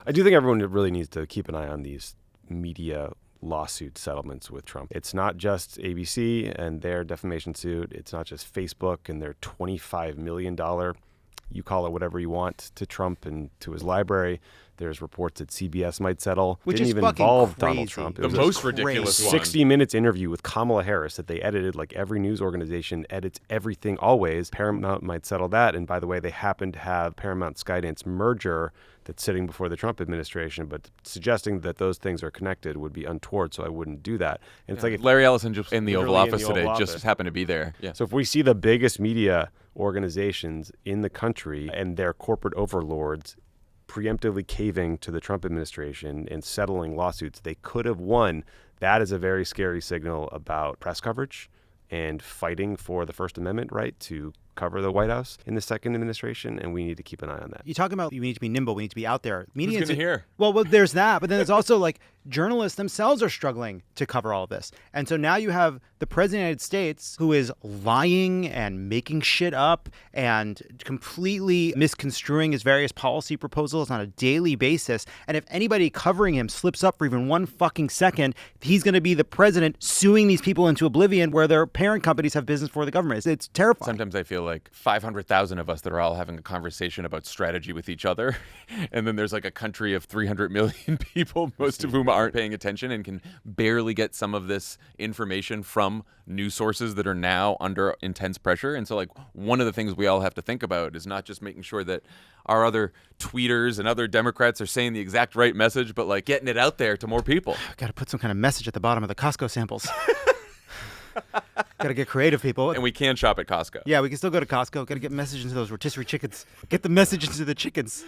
I do think everyone really needs to keep an eye on these media lawsuit settlements with Trump. It's not just ABC and their defamation suit. It's not just Facebook and their $25 million, you call it whatever you want, to Trump and to his library. There's reports that CBS might settle. Which Didn't is even fucking involve crazy. Donald Trump. It The was most ridiculous one. 60 Minutes interview with Kamala Harris that they edited, like every news organization edits everything always. Paramount might settle that. And by the way, they happen to have Paramount Skydance merger that's sitting before the Trump administration, but suggesting that those things are connected would be untoward, so I wouldn't do that. And it's like Larry Ellison just in the Oval Literally in Office the Oval today, just Office. happened to be there. Yeah. So if we see the biggest media organizations in the country and their corporate overlords preemptively caving to the Trump administration and settling lawsuits they could have won, that is a very scary signal about press coverage and fighting for the First Amendment right to cover the White House in the second administration, and we need to keep an eye on that. You talk about we need to be nimble, we need to be out there. Media Who's going to hear? Well, there's that, but then there's also like journalists themselves are struggling to cover all of this. And so now you have the president of the United States who is lying and making shit up and completely misconstruing his various policy proposals on a daily basis. And if anybody covering him slips up for even one fucking second, he's going to be the president suing these people into oblivion where their parent companies have business for the government. It's terrifying. Sometimes I feel like 500,000 of us that are all having a conversation about strategy with each other. And then there's like a country of 300 million people, most of whom aren't paying attention and can barely get some of this information from news sources that are now under intense pressure. And so like one of the things we all have to think about is not just making sure that our other tweeters and other Democrats are saying the exact right message, but like getting it out there to more people. Got to put some kind of message at the bottom of the Costco samples. Got to get creative, people. And we can shop at Costco. Yeah, we can still go to Costco. Got to get message into those rotisserie chickens. Get the message into the chickens.